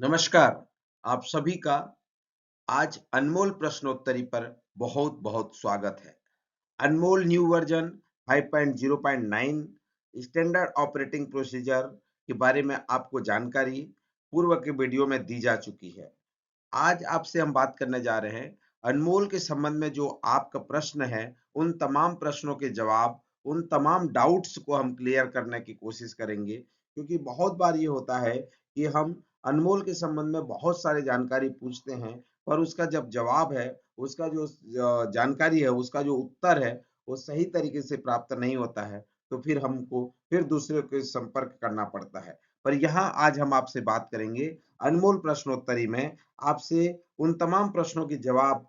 नमस्कार। आप सभी का आज अनमोल प्रश्नोत्तरी पर बहुत बहुत स्वागत है। Anmol new version 5.0.9 standard operating procedure के बारे में आपको जानकारी पूर्व के वीडियो में दी जा चुकी है। आज आपसे हम बात करने जा रहे हैं अनमोल के संबंध में। जो आपका प्रश्न है, उन तमाम प्रश्नों के जवाब, उन तमाम डाउट्स को हम क्लियर करने की कोशिश करेंगे, क्योंकि बहुत बार ये होता है कि हम अनमोल के संबंध में बहुत सारी जानकारी पूछते हैं, पर उसका जब जवाब है, उसका जो जानकारी है, उसका जो उत्तर है, वो सही तरीके से प्राप्त नहीं होता है, तो फिर हमको फिर दूसरे के संपर्क करना पड़ता है। पर यहाँ आज हम आपसे बात करेंगे अनमोल प्रश्नोत्तरी में। आपसे उन तमाम प्रश्नों के जवाब,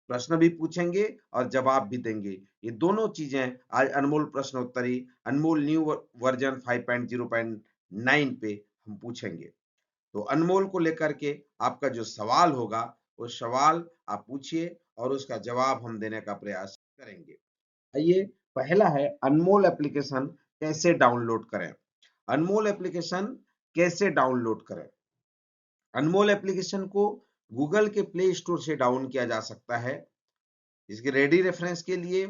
प्रश्न भी पूछेंगे और जवाब भी देंगे। ये दोनों चीजें आज अनमोल प्रश्नोत्तरी, अनमोल न्यू वर्जन 5.0.9 पे हम पूछेंगे। तो अनमोल को लेकर के आपका जो सवाल होगा, वो सवाल आप पूछिए और उसका जवाब हम देने का प्रयास करेंगे। आइए, पहला है अनमोल एप्लीकेशन कैसे डाउनलोड करें। अनमोल एप्लीकेशन कैसे डाउनलोड करें? अनमोल एप्लीकेशन को गूगल के प्ले स्टोर से डाउन किया जा सकता है। इसके रेडी रेफरेंस के लिए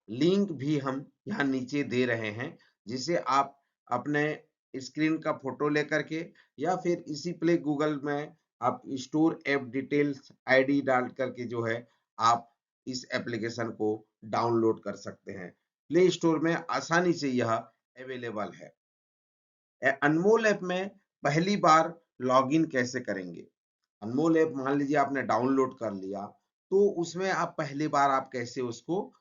लिंक भी हम यहाँ नीचे दे रहे हैं, जिसे आप अपने स्क्रीन का फोटो लेकर के या फिर इसी प्ले गूगल में आप स्टोर ऐप डिटेल्स आईडी डाल करके जो है आप इस एप्लीकेशन को डाउनलोड कर सकते हैं। प्ले स्टोर में आसानी से यह अवेलेबल है। अनमोल ऐप में पहली बार लॉगिन कैसे करेंगे? अनमोल ऐप मान लीजिए आपने डाउनलोड कर लिया, तो उसमें आप पहली बार आप कैसे उसको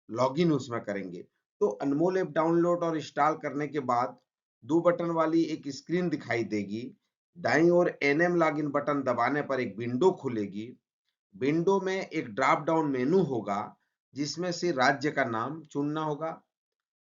लॉगिन उसमें करेंगे? तो अनमोल ऐप डाउनलोड और इंस्टॉल करने के बाद 2 बटन वाली एक स्क्रीन दिखाई देगी। दाईं ओर एनएम लॉगिन बटन दबाने पर एक विंडो खुलेगी। विंडो में एक ड्रॉप डाउन मेनू होगा, जिसमें से राज्य का नाम चुनना होगा।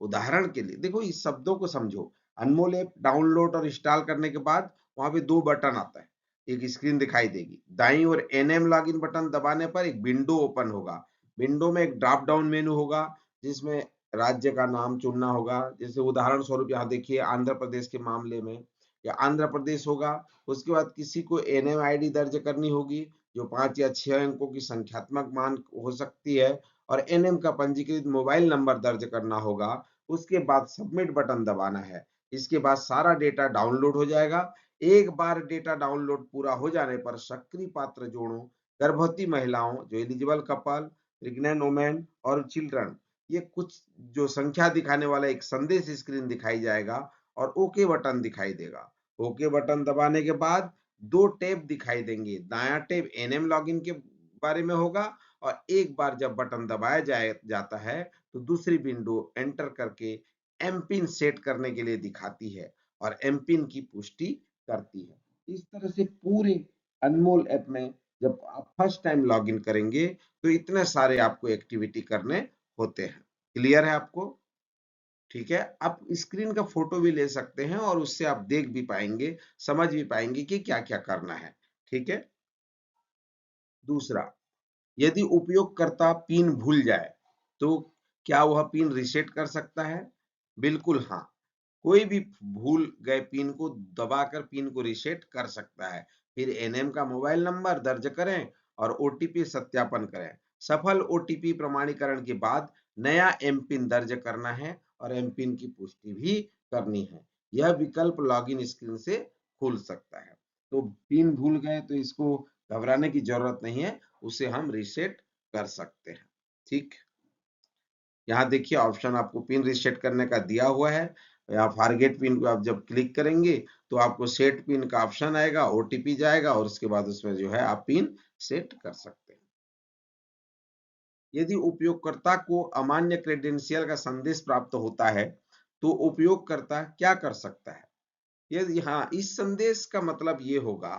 उदाहरण के लिए देखो, इस शब्दों को समझो। अनमोल ऐप डाउनलोड और इंस्टॉल करने के बाद वहां पे 2 बटन आता है, एक स्क्रीन दिखाई देगी। दाईं ओर एनएम लॉगिन बटन दबाने पर एक विंडो ओपन होगा। विंडो में एक ड्रॉप डाउन मेनू होगा, जिसमें राज्य का नाम चुनना होगा। जैसे उदाहरण स्वरूप यहाँ देखिए, आंध्र प्रदेश के मामले में या आंध्र प्रदेश होगा। उसके बाद किसी को एनएम आईडी दर्ज करनी होगी, जो 5 या 6 अंकों की संख्यात्मक मान हो सकती है, और एनएम का पंजीकृत मोबाइल नंबर दर्ज करना होगा। उसके बाद सबमिट बटन दबाना है। इसके बाद सारा डेटा डाउनलोड हो जाएगा। एक बार डेटा डाउनलोड पूरा हो जाने पर सक्रिय पात्र जोड़ों, गर्भवती महिलाओं, जो एलिजिबल कपल, प्रेग्नेंट वुमेन और चिल्ड्रन, ये कुछ जो संख्या दिखाने वाला एक संदेश स्क्रीन दिखाई जाएगा और ओके बटन दिखाई देगा। ओके बटन दबाने के बाद 2 टैब दिखाई देंगे। दायां टैब एनएम लॉगिन के बारे में होगा, और एक बार जब बटन दबाया जाता है, तो दूसरी विंडो एंटर करके एम पिन सेट करने के लिए दिखाती है और एम पिन की पुष्टि करती है। इस तरह से पूरे अनमोल ऐप में जब आप फर्स्ट टाइम लॉगिन करेंगे, तो इतने सारे आपको एक्टिविटी करने होते हैं। क्लियर है आपको? ठीक है। आप स्क्रीन का फोटो भी ले सकते हैं और उससे आप देख भी पाएंगे, समझ भी पाएंगे कि क्या क्या करना है। ठीक है। दूसरा, यदि उपयोगकर्ता पिन भूल जाए, तो क्या वह पिन रीसेट कर सकता है? बिल्कुल हाँ। कोई भी भूल गए पिन को दबाकर पिन को रीसेट कर सकता है। फिर एनएम का मोबाइल नंबर दर्ज करें और ओटीपी सत्यापन करें। सफल ओटीपी प्रमाणीकरण के बाद नया एम पिन दर्ज करना है और एम पिन की पुष्टि भी करनी है। यह विकल्प लॉगिन स्क्रीन से खुल सकता है। तो पिन भूल गए तो इसको घबराने की जरूरत नहीं है, उसे हम रीसेट कर सकते हैं। ठीक। यहाँ देखिए, ऑप्शन आपको पिन रीसेट करने का दिया हुआ है। यहाँ फॉरगेट पिन को आप जब क्लिक करेंगे, तो आपको सेट पिन का ऑप्शन आएगा, ओटीपी जाएगा और उसके बाद उसमें जो है आप पिन सेट कर सकते हैं। यदि उपयोगकर्ता को अमान्य क्रेडेंशियल का संदेश प्राप्त होता है, तो उपयोगकर्ता क्या कर सकता है? यदि हाँ, इस संदेश का मतलब ये होगा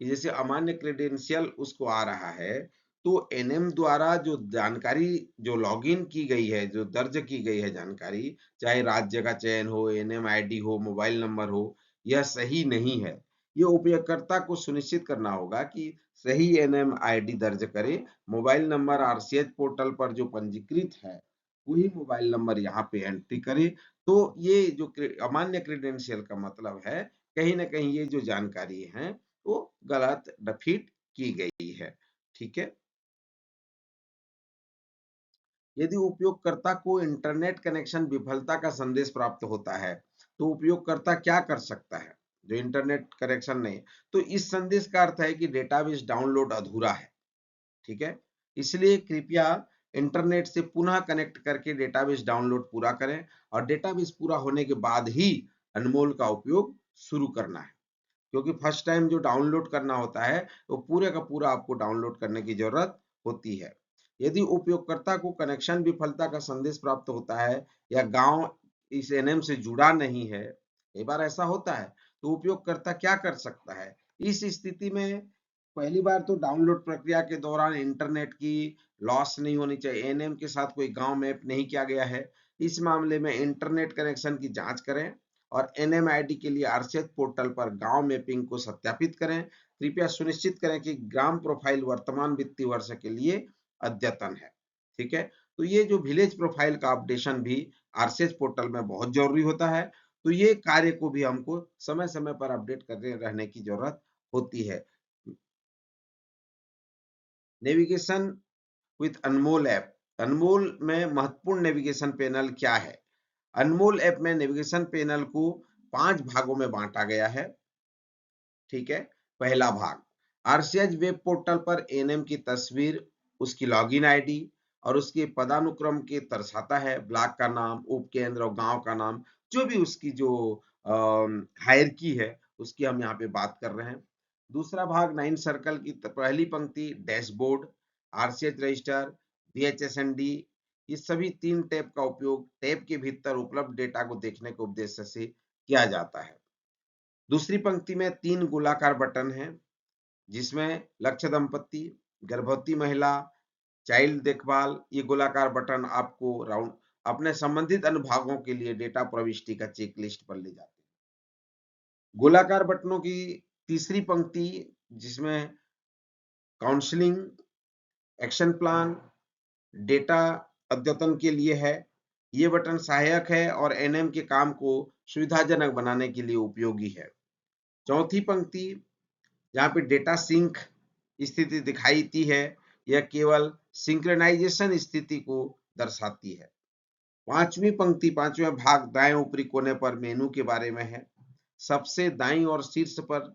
कि जैसे अमान्य क्रेडेंशियल उसको आ रहा है, तो एनएम द्वारा जो जानकारी जो लॉगिन की गई है, जो दर्ज की गई है जानकारी, चाहे राज्य का चयन हो, एनएम आईडी हो, मोबाइल नंबर हो, यह सही नहीं है। ये उपयोगकर्ता को सुनिश्चित करना होगा कि सही एनएम आईडी दर्ज करे। मोबाइल नंबर आरसीएच पोर्टल पर जो पंजीकृत है, वही मोबाइल नंबर यहाँ पे एंट्री करे। तो ये जो अमान्य क्रेडेंशियल का मतलब है, कहीं ना कहीं ये जो जानकारी है, वो गलत फिट की गई है। ठीक है। यदि उपयोगकर्ता को इंटरनेट कनेक्शन विफलता का संदेश प्राप्त होता है, तो उपयोगकर्ता क्या कर सकता है? जो इंटरनेट कनेक्शन नहीं, तो इस संदेश का अर्थ है कि डेटाबेस डाउनलोड अधूरा है। ठीक है। इसलिए कृपया इंटरनेट से पुनः कनेक्ट करके डेटाबेस डाउनलोड पूरा करें और डेटाबेस पूरा होने के बाद ही अनमोल का उपयोग शुरू करना है, क्योंकि फर्स्ट टाइम जो डाउनलोड करना होता है वो पूरे का पूरा आपको डाउनलोड करने की जरूरत होती है। यदि उपयोगकर्ता को कनेक्शन विफलता का संदेश प्राप्त होता है या गांव इस एनएम से जुड़ा नहीं है, कई बार ऐसा होता है, तो उपयोगकर्ता क्या कर सकता है? इस स्थिति में पहली बार तो डाउनलोड प्रक्रिया के दौरान इंटरनेट की लॉस नहीं होनी चाहिए। एनएम के साथ कोई गांव मैप नहीं किया गया है। इस मामले में इंटरनेट कनेक्शन की जांच करें और एनएमआईडी के लिए आरसीएच पोर्टल पर गांव मैपिंग को सत्यापित करें। कृपया सुनिश्चित करें कि ग्राम प्रोफाइल वर्तमान वित्तीय वर्ष के लिए अद्यतन है। ठीक है। तो ये जो विलेज प्रोफाइल का अपडेशन भी आरसीएच पोर्टल में बहुत जरूरी होता है। तो ये कार्य को भी हमको समय समय पर अपडेट करते रहने की जरूरत होती है। Navigation with Anmol app. Anmol में महत्वपूर्ण नेविगेशन पैनल क्या है? अनमोल ऐप में नेविगेशन पैनल को 5 भागों में बांटा गया है। ठीक है। पहला भाग, आरसीएच वेब पोर्टल पर एनएम की तस्वीर, उसकी लॉगिन आईडी और उसके पदानुक्रम के दर्शाता है। ब्लॉक का नाम, उपकेंद्र और गांव का नाम, जो भी उसकी जो हायरकी है उसकी हम यहाँ पे बात कर रहे हैं। दूसरा भाग 9 सर्कल की पहली पंक्ति, डैशबोर्ड, आरसीएच रजिस्टर, बीएचएसएनडी, इस सभी 3 टैब का उपयोग टैब के भीतर उपलब्ध डेटा को देखने के उद्देश्य से किया जाता है। दूसरी पंक्ति में 3 गोलाकार बटन हैं, जिसमें लक्ष्य दंपत्ति, गर्भवती महिला, चाइल्ड देखभाल, ये गोलाकार बटन आपको राउंड अपने संबंधित अनुभागों के लिए डेटा प्रविष्टि का चेक लिस्ट पर ले जाते हैं। गोलाकार बटनों की तीसरी पंक्ति, जिसमें काउंसलिंग, एक्शन प्लान, डेटा अद्यतन के लिए है। ये बटन सहायक है और एनएम के काम को सुविधाजनक बनाने के लिए उपयोगी है। चौथी पंक्ति, जहाँ पे डेटा सिंक स्थिति दिखाई दी है, यह केवल सिंक्रोनाइजेशन स्थिति को दर्शाती है। पांचवी पंक्ति, पांचवें भाग, दाएं ऊपरी कोने पर मेनू के बारे में है। सबसे दाईं और शीर्ष पर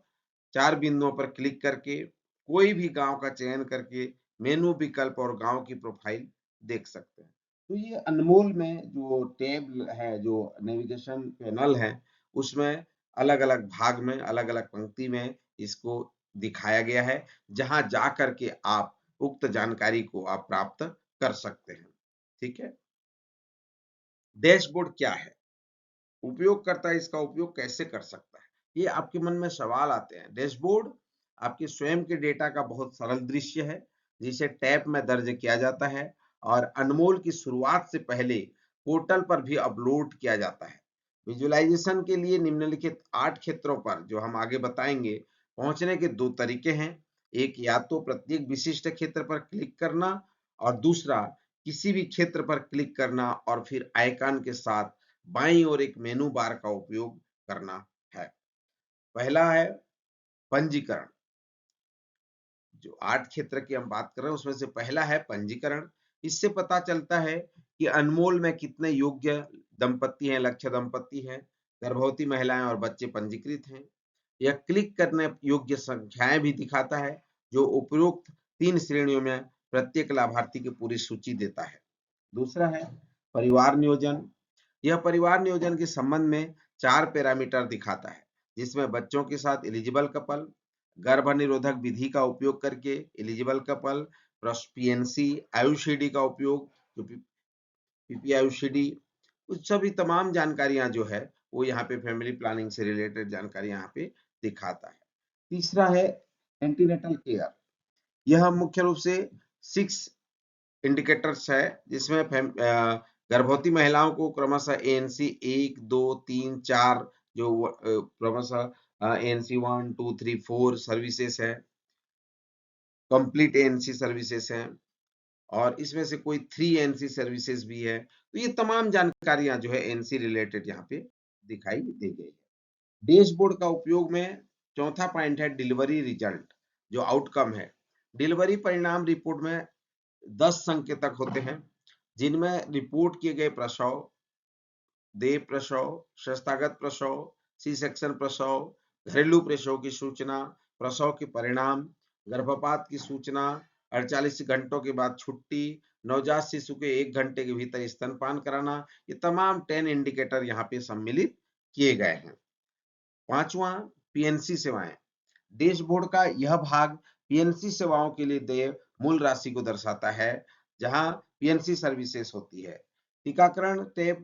4 बिंदुओं पर क्लिक करके कोई भी गांव का चयन करके मेनू विकल्प और गांव की प्रोफाइल देख सकते हैं। तो ये अनमोल में जो टैब है, जो नेविगेशन पैनल है, उसमें अलग अलग भाग में, अलग अलग पंक्ति में इसको दिखाया गया है, जहां जा करके आप उक्त जानकारी को आप प्राप्त कर सकते हैं। ठीक है। डैशबोर्ड क्या है? उपयोगकर्ता इसका उपयोग कैसे कर सकता है? ये आपके मन में सवाल आते हैं। डैशबोर्ड आपके स्वयं के डेटा का बहुत सरल दृश्य है, जिसे टैब में दर्ज किया जाता है और अनमोल की शुरुआत से पहले पोर्टल पर भी अपलोड किया जाता है। विजुअलाइजेशन के लिए निम्नलिखित 8 क्षेत्रों पर, जो हम आगे बताएंगे, पहुंचने के 2 तरीके हैं। एक, या तो प्रत्येक विशिष्ट क्षेत्र पर क्लिक करना और दूसरा किसी भी क्षेत्र पर क्लिक करना और फिर आइकन के साथ बाईं ओर एक मेनू बार का उपयोग करना है। पहला है पंजीकरण। जो 8 क्षेत्र की हम बात कर रहे हैं उसमें से पहला है पंजीकरण। इससे पता चलता है कि अनमोल में कितने योग्य दंपत्ति हैं, लक्ष्य दंपत्ति हैं, गर्भवती महिलाएं और बच्चे पंजीकृत हैं। यह क्लिक करने योग्य संख्याएं भी दिखाता है, जो उपरोक्त 3 श्रेणियों में प्रत्येक लाभार्थी की पूरी सूची देता है। दूसरा है परिवार नियोजन। यह परिवार नियोजन के संबंध में 4 पैरामीटर दिखाता है, जिसमें बच्चों के साथ एलिजिबल कपल, गर्भ निरोधक विधि का उपयोग करके एलिजिबल कपल, पीएनसी आयुषीडी का उपयोग, जो पीपीआयुषीडी, उस सभी तमाम जानकारियां जो है वो यहाँ पे फैमिली प्लानिंग से रिलेटेड जानकारी यहाँ पे दिखाता है। तीसरा है एंटीनेटल केयर। यह मुख्य रूप से 6 इंडिकेटर्स है, जिसमें गर्भवती महिलाओं को क्रमशः एएनसी 1, 2, 3, 4 जो क्रमशः एएनसी 1, 2, 3, 4 सर्विसेज है, कंप्लीट एएनसी सर्विसेज हैं और इसमें से कोई 3 एएनसी सर्विसेज भी है। तो ये तमाम जानकारियां जो है एएनसी रिलेटेड यहाँ पे दिखाई दी गई है। डैशबोर्ड का उपयोग में चौथा पॉइंट है डिलीवरी रिजल्ट, जो आउटकम है। डिलीवरी परिणाम रिपोर्ट में 10 संकेतक होते हैं, जिनमें रिपोर्ट किए गए प्रसव, देह प्रसव, संस्थागत प्रसव, सी सेक्शन प्रसव, घरेलू प्रसव की सूचना, प्रसव के परिणाम, गर्भपात की सूचना, 48 घंटों के बाद छुट्टी, नवजात शिशु के 1 घंटे के भीतर स्तनपान कराना, ये तमाम 10 इंडिकेटर यहाँ पे सम्मिलित किए गए हैं। पांचवा, पीएनसी सेवाएं। डैशबोर्ड का यह भाग पीएनसी सेवाओं के लिए देय मूल राशि को दर्शाता है, जहां पीएनसी सर्विसेज होती है। टीकाकरण टैब,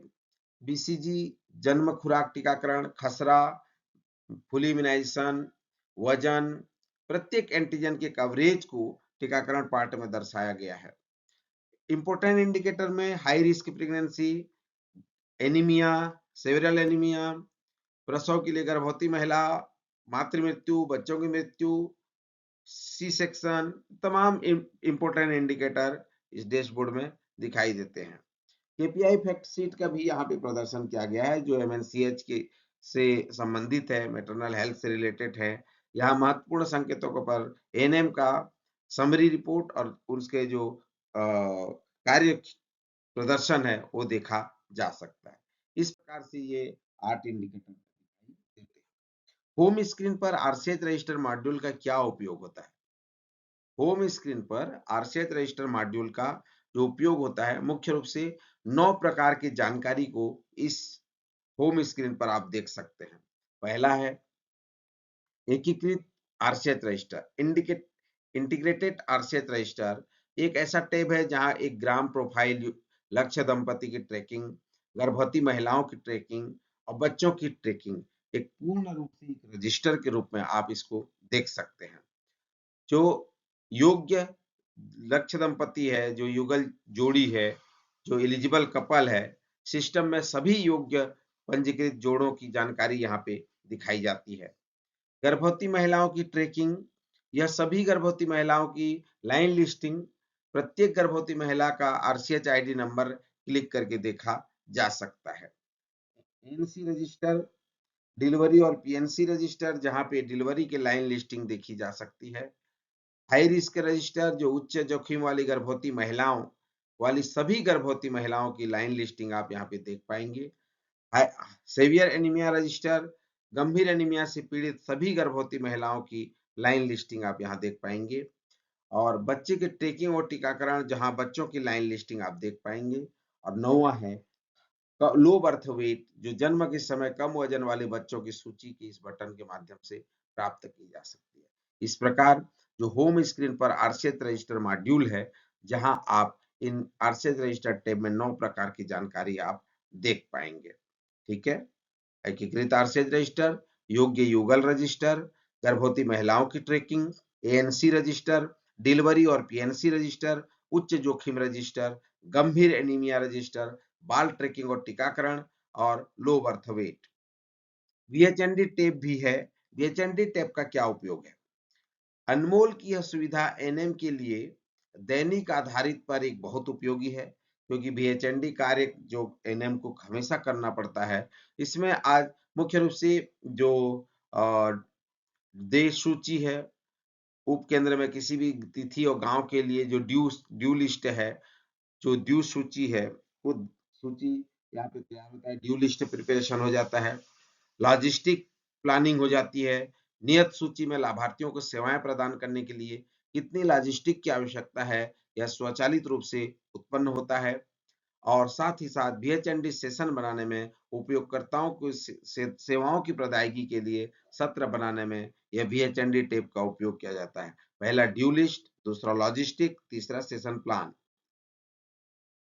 बीसीजी, जन्म खुराक टीकाकरण, खसरा, फुल इम्यूनाइजेशन, वजन, प्रत्येक एंटीजन के कवरेज को टीकाकरण पार्ट में दर्शाया गया है। इंपोर्टेंट इंडिकेटर में high risk pregnancy, anaemia, several anaemia, प्रसव के लिए गर्भवती महिला, मातृ मृत्यु, बच्चों की मृत्यु, सी सेक्शन, तमाम इंपोर्टेंट इंडिकेटर इस डैशबोर्ड में दिखाई देते हैं। केपीआई फैक्ट शीट का भी यहाँ पे प्रदर्शन किया गया है, जो एमएनसीएच के से संबंधित है, मैटरनल हेल्थ से रिलेटेड है। यहाँ महत्वपूर्ण संकेतकों पर एएनएम का समरी रिपोर्ट और उसके जो कार्य प्रदर्शन है वो देखा जा सकता है। इस प्रकार से ये 8 इंडिकेटर दिखाई देते हैं। होम स्क्रीन पर आरसीएच रजिस्टर मॉड्यूल का क्या उपयोग होता है? होम स्क्रीन पर आरसीएच रजिस्टर मॉड्यूल का जो उपयोग होता है, मुख्य रूप से 9 प्रकार की जानकारी को इस होम स्क्रीन पर आप देख सकते हैं। पहला है एकीकृत RCH register, integrated RCH register एक ऐसा टैब है जहां एक ग्राम प्रोफाइल, लक्ष्य दंपति की ट्रैकिंग, गर्भवती महिलाओं की ट्रैकिंग और बच्चों की ट्रैकिंग एक पूर्ण रूप से एक रजिस्टर के रूप में आप इसको देख सकते हैं। जो योग्य लक्ष्य दंपति है, जो युगल जोड़ी है, जो एलिजिबल कपल है, सिस्टम में सभी योग्य पंजीकृत जोड़ों की जानकारी यहाँ पे दिखाई जाती है। गर्भवती महिलाओं की ट्रैकिंग, यह सभी गर्भवती महिलाओं की लाइन लिस्टिंग, प्रत्येक गर्भवती महिला का आरसीएच आईडी नंबर क्लिक करके देखा जा सकता है। एनसी रजिस्टर, डिलीवरी और पीएनसी रजिस्टर, जहां पे डिलीवरी के लाइन लिस्टिंग देखी जा सकती है। हाई रिस्क रजिस्टर, जो उच्च जोखिम वाली गर्भवती महिलाओं वाली सभी गर्भवती महिलाओं की लाइन लिस्टिंग आप यहाँ पे देख पाएंगे। सेवियर एनीमिया रजिस्टर, गंभीर एनीमिया से पीड़ित सभी गर्भवती महिलाओं की लाइन लिस्टिंग आप यहाँ देख पाएंगे। और बच्चे के ट्रैकिंग और टीकाकरण, जहां बच्चों की लाइन लिस्टिंग आप देख पाएंगे। और 9वां है लो बर्थ वेट, जो जन्म के समय कम वजन वाले बच्चों की सूची की इस बटन के माध्यम से प्राप्त की जा सकती है। इस प्रकार जो होम स्क्रीन पर आरसीएच रजिस्टर मॉड्यूल है, जहां आप इन आरसीएच रजिस्टर टैब में 9 प्रकार की जानकारी आप देख पाएंगे। ठीक है, एकीकृत आरसीएच रजिस्टर, योग्य युगल रजिस्टर, गर्भवती महिलाओं की ट्रैकिंग, एएनसी रजिस्टर, डिलीवरी और पीएनसी रजिस्टर, उच्च जोखिम रजिस्टर, गंभीर एनीमिया रजिस्टर, बाल ट्रैकिंग और टीकाकरण और low birth weight. VHND tab भी है। वीएचएनडी टैब का क्या उपयोग है? अनमोल की यह सुविधा एनएम के लिए दैनिक आधारित पर एक बहुत उपयोगी है, क्योंकि बीएचएनडी कार्य जो एनएम को हमेशा करना पड़ता है। इसमें आज मुख्य रूप से जो देश सूची है, उप केंद्र में किसी भी तिथि और गांव के लिए जो ड्यू लिस्ट है, जो ड्यू सूची है, वो सूची यहाँ पे तैयार होता है, ड्यू लिस्ट प्रिपरेशन हो जाता है, लॉजिस्टिक प्लानिंग हो जाती है, नियत सूची में लाभार्थियों को सेवाएं प्रदान करने के लिए कितनी लॉजिस्टिक की आवश्यकता है, यह स्वचालित रूप से उत्पन्न होता है। और साथ ही साथ बीएचएनडी सेशन बनाने में, उपयोगकर्ताओं को सेवाओं की प्रदायगी के लिए सत्र बनाने में यह बीएचएनडी टेप का उपयोग किया जाता है। पहला ड्यू लिस्ट, दूसरा लॉजिस्टिक, तीसरा सेशन प्लान।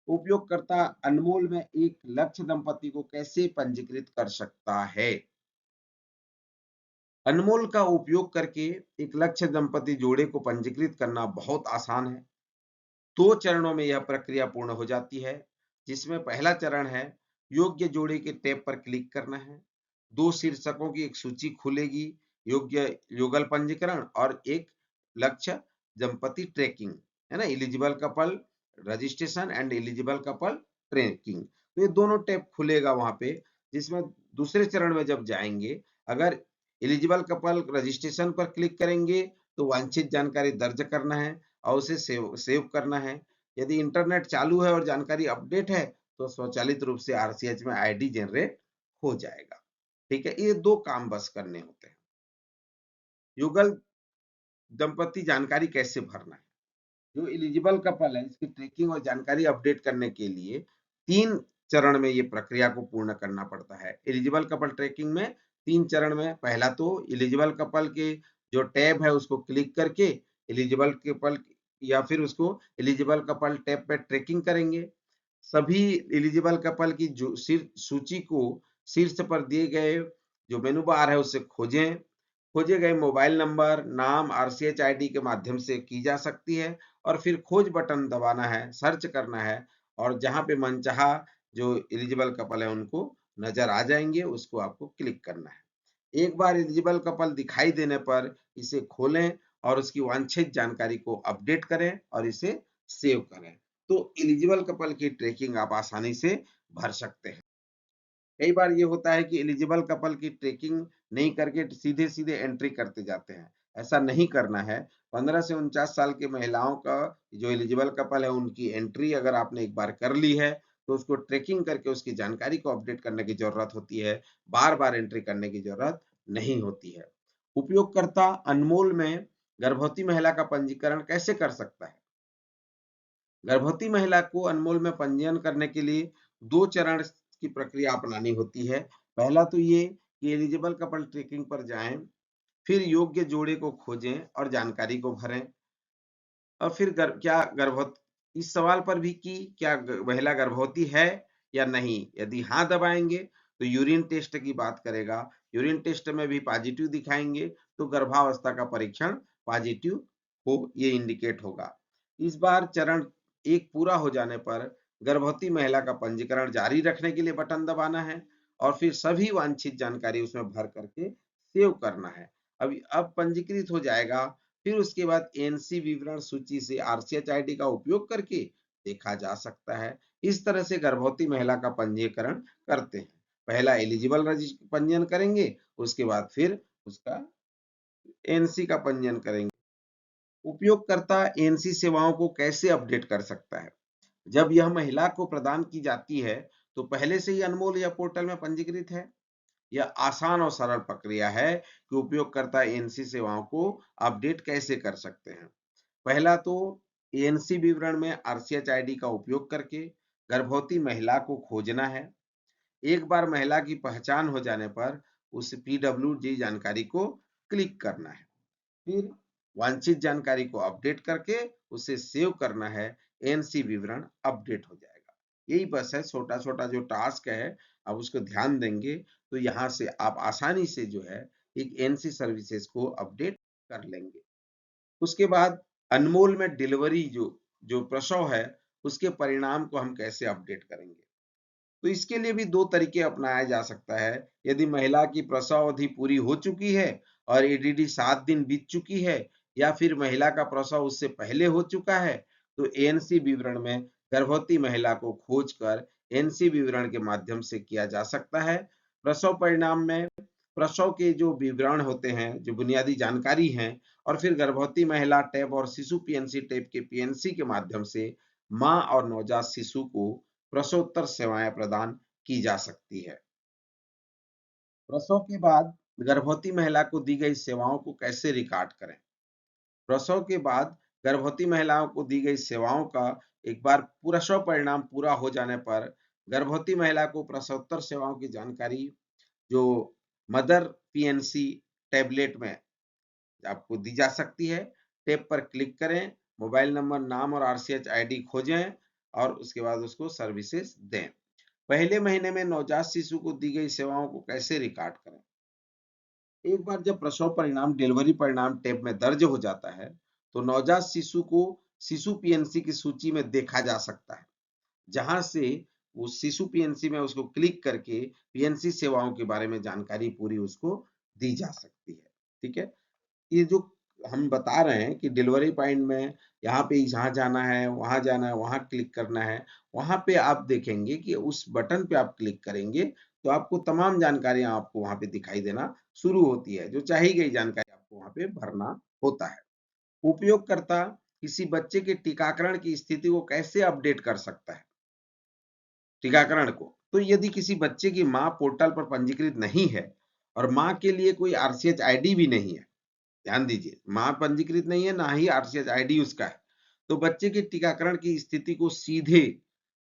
उपयोगकर्ता अनमोल में एक लक्ष्य दंपति को कैसे पंजीकृत कर सकता है? अनमोल का उपयोग करके एक लक्ष्य दंपति जोड़े को पंजीकृत करना बहुत आसान है। 2 चरणों में यह प्रक्रिया पूर्ण हो जाती है, जिसमें पहला चरण है योग्य जोड़े के टैब पर क्लिक करना है। 2 शीर्षकों की एक सूची खुलेगी, योग्य युगल पंजीकरण और एक लक्ष्य दंपति ट्रैकिंग, है ना, eligible couple registration and eligible couple tracking. तो ये दोनों टैब खुलेगा वहां पे, जिसमें दूसरे चरण में जब जाएंगे, अगर एलिजिबल कपल रजिस्ट्रेशन पर क्लिक करेंगे तो वांछित जानकारी दर्ज करना है और उसे सेव सेव करना है। यदि इंटरनेट चालू है और जानकारी अपडेट है तो स्वचालित रूप से आरसीएच में आईडी जनरेट हो जाएगा। ठीक है, ये 2 काम बस करने होते हैं। युगल दंपति जानकारी कैसे भरना है? जो एलिजिबल कपल है इसकी ट्रैकिंग और जानकारी अपडेट करने के लिए 3 चरण में ये प्रक्रिया को पूर्ण करना पड़ता है। एलिजिबल कपल ट्रैकिंग में 3 चरण में पहला तो एलिजिबल कपल के जो टैब है उसको क्लिक करके एलिजिबल कपल या फिर उसको एलिजिबल कपल टैब पे ट्रैकिंग करेंगे। सभी एलिजिबल कपल की जो सूची को शीर्ष पर दिए गए जो मेनू बार है उससे खोजें। खोजे गए मोबाइल नंबर, नाम, आरसीएच आईडी के माध्यम से की जा सकती है और फिर खोज बटन दबाना है, सर्च करना है और जहाँ पे मनचाहा जो एलिजिबल कपल है उनको नजर आ जाएंगे, उसको आपको क्लिक करना है। एक बार एलिजिबल कपल दिखाई देने पर इसे खोलें और उसकी वांछित जानकारी को अपडेट करें और इसे सेव करें। तो एलिजिबल कपल की ट्रैकिंग आप आसानी से भर सकते हैं। कई बार ये होता है कि एलिजिबल कपल की ट्रैकिंग नहीं करके सीधे-सीधे एंट्री करते जाते हैं। ऐसा नहीं करना है। 15 से 49 साल की महिलाओं का जो एलिजिबल कपल है उनकी एंट्री अगर आपने एक बार कर ली है, तो उसको ट्रैकिंग करके उसकी जानकारी को अपडेट करने की ज़रूरत होती है। बार-बार एंट्री करने की ज़रूरत नहीं होती है। उपयोगकर्ता अनमोल में गर्भवती महिला का पंजीकरण कैसे कर सकता है? गर्भवती महिला को अनमोल में पंजीयन करने के लिए 2 चरण की प्रक्रिया अपनानी होती है। पहला तो ये कि एलिजिबल कपल ट्रैकिंग पर जाएँ, फिर योग्य जोड़े को खोजें और जानकारी को भरें। और फिर क्या गर्भवत इस सवाल पर भी कि क्या महिला गर्भवती है या नहीं? यदि हाँ दबाएँगे तो यूरिन टेस्ट की बात करेगा। यूरिन टेस्ट में भी पॉजिटिव दिखाएँगे तो गर्भावस्था का परीक्षण पॉजिटिव हो ये इंडिकेट होगा। इस बार चरण 1 पूरा हो जाने पर गर्भवती महिला का पंजीकरण जारी रखने के लिए बटन दबाना है और फिर सभी वांछित जानकारी उसमें भर करके सेव करना है। अब पंजीकृत हो जाएगा। फिर उसके बाद एनसी विवरण सूची से आरसीएच आईडी का उपयोग करके देखा जा सकता है। इस तरह से गर्भवती महिला का पंजीकरण करते हैं। पहला एलिजिबल पंजीयन करेंगे, उसके बाद फिर उसका एनसी का पंजीयन करेंगे। उपयोगकर्ता एनसी सेवाओं को कैसे अपडेट कर सकता है? जब यह महिला को प्रदान की जाती है, तो पहले से ही अनमोल या पोर्टल में पंजीकृत है। यह आसान और सरल प्रक्रिया है कि उपयोगकर्ता एनसी सेवाओं को अपडेट कैसे कर सकते हैं। पहला तो एएनसी विवरण में आरसीएच आईडी का उपयोग करके गर्भवती महिला को खोजना है। एक बार महिला की पहचान हो जाने पर उस पीडब्ल्यूडी जानकारी को क्लिक करना है। फिर वांछित जानकारी को अपडेट करके उसे सेव करना है। एएनसी विवरण अपडेट हो जाएगा। यही बस है, छोटा छोटा जो टास्क है आप उसको ध्यान देंगे तो यहाँ से आप आसानी से जो है एक एएनसी सर्विसेज को अपडेट कर लेंगे। उसके बाद अनमोल में डिलीवरी जो जो प्रसव है उसके परिणाम को हम कैसे अपडेट करेंगे? तो इसके लिए भी 2 तरीके अपनाया जा सकता है। यदि महिला की प्रसव अवधि पूरी हो चुकी है और एडीडी 7 दिन बीत चुकी है या फिर महिला का प्रसव उससे पहले हो चुका है, तो एएनसी विवरण में गर्भवती महिला को खोजकर एएनसी विवरण के माध्यम से किया जा सकता है। प्रसव परिणाम में प्रसव के जो विवरण होते हैं, जो बुनियादी जानकारी हैं और फिर गर्भवती महिला टैब और शिशु पीएनसी टैब के पीएनसी के माध्यम से माँ और नवजात शिशु को प्रसवोत्तर सेवाएं प्रदान की जा सकती है। प्रसव के बाद गर्भवती महिला को दी गई सेवाओं को कैसे रिकॉर्ड करें? प्रसव के बाद गर्भवती महिलाओं को दी गई सेवाओं का एक बार प्रसव परिणाम पूरा हो जाने पर गर्भवती महिला को प्रसवोत्तर सेवाओं की जानकारी जो मदर पीएनसी टैबलेट में आपको दी जा सकती है। टैब पर क्लिक करें, मोबाइल नंबर, नाम और आरसीएच आईडी खोजें और उसके बाद उसको सर्विसेज दें। पहले महीने में नवजात शिशु को दी गई सेवाओं को कैसे रिकॉर्ड करें? एक बार जब प्रसव परिणाम डिलीवरी परिणाम टैब में दर्ज हो जाता है, तो नवजात शिशु को शिशु पीएनसी की सूची में देखा जा सकता है, जहां से वो शिशु पीएनसी में उसको क्लिक करके पीएनसी सेवाओं के बारे में जानकारी पूरी उसको दी जा सकती है। ठीक है? ये जो हम बता रहे हैं कि डिलीवरी पॉइंट में यहाँ पे यहाँ जाना है, वहाँ जाना है, वहाँ क्लिक करना है, वहाँ पे आप देखेंगे कि उस बटन पे आप क्लिक करेंगे, तो आपको तमाम जानकारियाँ आपको वहाँ पे दिखाई देना शुरू होती है, जो चाही गई जानकारी आपको वहाँ पे भरना होता है। उपयोगकर्ता किसी बच्चे के टीकाकरण की स्थिति को कैसे अपडेट कर सकता है? टीकाकरण को। तो यदि किसी बच्चे की माँ पोर्टल पर पंजीकृत नहीं है और माँ के लिए कोई आरसीएच आईडी भी नहीं है, ध्यान दीजिए, माँ पंजीकृत नहीं है, ना ही आरसीएच आईडी उसका है, तो बच्चे के टीकाकरण की स्थिति को सीधे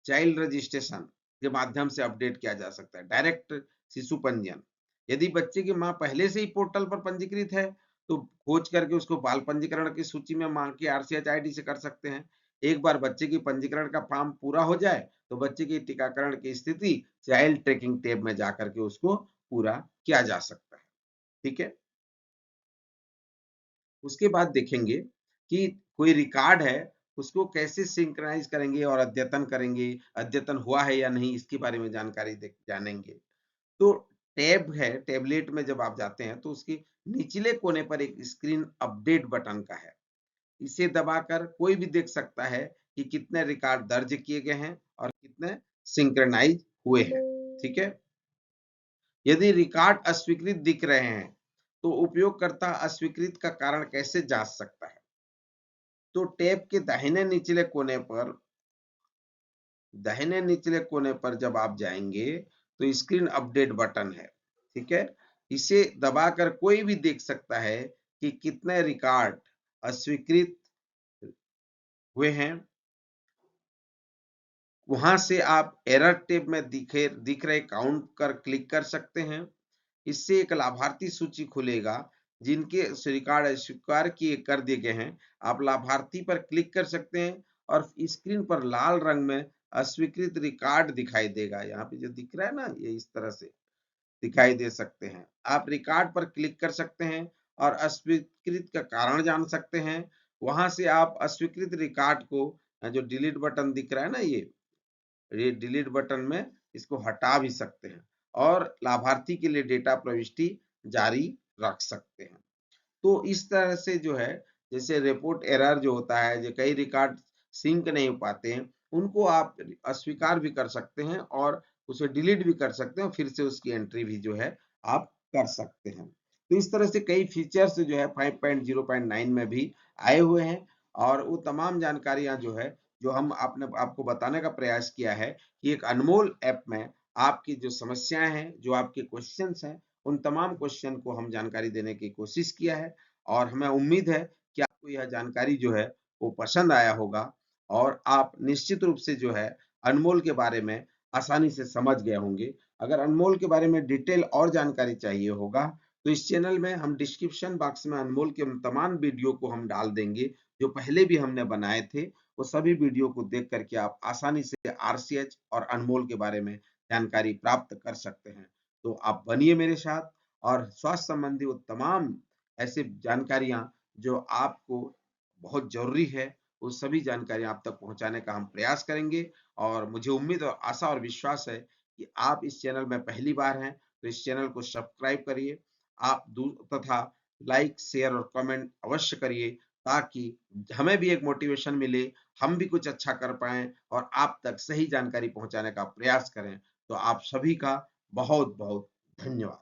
चाइल्ड रजिस्ट्रेशन के माध्यम से अपडेट किया जा सकता है, डायरेक्ट शिशु पंजीयन। यदि बच्चे की माँ पहले से ही पोर्टल पर पंजीकृत है, तो खोज करके उसको बाल पंजीकरण की सूची में माँ की आरसीएच आईडी से कर सकते हैं। एक बार बच्चे की पंजीकरण का फॉर्म पूरा हो जाए, तो बच्चे की टीकाकरण की स्थिति चाइल्ड ट्रैकिंग टैब में जाकर के उसको पूरा किया जा सकता है। ठीक है? उसके बाद देखेंगे कि कोई रिकॉर्ड है, उसको कैसे सिंक्रोनाइज करेंगे और अद्यतन करेंगे, अद्यतन हुआ है या नहीं, इसके बारे में जानकारी जानेंगे। तो टैब है, टैबलेट में जब आप जाते हैं तो उसके निचले कोने पर एक स्क्रीन अपडेट बटन का है। इसे दबाकर कोई भी देख सकता है कि कितने रिकॉर्ड दर्ज किए गए हैं और कितने सिंक्रोनाइज हुए हैं। ठीक है? यदि रिकॉर्ड अस्वीकृत दिख रहे हैं, तो उपयोगकर्ता अस्वीकृत का कारण कैसे जांच सकता है? तो टैब के दाहिने निचले कोने पर जब आप जाएंगे, तो स्क्रीन अपडेट बटन है। ठीक है? इसे दबाकर कोई भी देख सकता है कि कितने रिकॉर्ड अस्वीकृत हुए हैं। वहां से आप एरर टैब में दिख रहे काउंट कर क्लिक कर सकते हैं। इससे एक लाभार्थी सूची खुलेगा जिनके रिकॉर्ड स्वीकार किए कर दिए गए हैं। आप लाभार्थी पर क्लिक कर सकते हैं और स्क्रीन पर लाल रंग में अस्वीकृत रिकॉर्ड दिखाई देगा। यहाँ पे जो दिख रहा है ना, ये इस तरह से दिखाई दे सकते हैं। आप रिकॉर्ड पर क्लिक कर सकते हैं और अस्वीकृत का कारण जान सकते हैं। वहां से आप अस्वीकृत रिकॉर्ड को, जो डिलीट बटन दिख रहा है ना, ये डिलीट बटन में इसको हटा भी सकते हैं और लाभार्थी के लिए डेटा प्रविष्टि जारी रख सकते हैं। तो इस तरह से जो है, जैसे रिपोर्ट एरर जो होता है, जो कई रिकॉर्ड सिंक नहीं हो पाते हैं, उनको आप अस्वीकार भी कर सकते हैं और उसे डिलीट भी कर सकते हैं, फिर से उसकी एंट्री भी जो है आप कर सकते हैं। तो इस तरह से कई फीचर्स जो है 5.0.9 में भी आए हुए हैं और वो तमाम जानकारियां जो है, जो हम आपने आपको बताने का प्रयास किया है कि एक अनमोल ऐप में आपकी जो समस्याएं हैं, जो आपके क्वेश्चंस हैं, उन तमाम क्वेश्चन को हम जानकारी देने की कोशिश किया है और हमें उम्मीद है कि आपको यह जानकारी जो है वो पसंद आया होगा और आप निश्चित रूप से जो है अनमोल के बारे में आसानी से समझ गए होंगे। अगर अनमोल के बारे में डिटेल और जानकारी चाहिए होगा, तो इस चैनल में हम डिस्क्रिप्शन बॉक्स में अनमोल के तमाम वीडियो को हम डाल देंगे, जो पहले भी हमने बनाए थे। वो सभी वीडियो को देख करके आप आसानी से आरसीएच और अनमोल के बारे में जानकारी प्राप्त कर सकते हैं। तो आप बनिए मेरे साथ और स्वास्थ्य संबंधी वो तमाम ऐसे जानकारियां जो आपको बहुत जरूरी है, वो सभी जानकारियां आप तक पहुंचाने का हम प्रयास करेंगे। और मुझे उम्मीद और आशा और विश्वास है कि आप इस चैनल में पहली बार हैं, तो इस चैनल को सब्सक्राइब करिए। आप तथा लाइक, शेयर और कमेंट अवश्य करिए, ताकि हमें भी एक मोटिवेशन मिले, हम भी कुछ अच्छा कर पाएं और आप तक सही जानकारी पहुंचाने का प्रयास करें। तो आप सभी का बहुत बहुत धन्यवाद।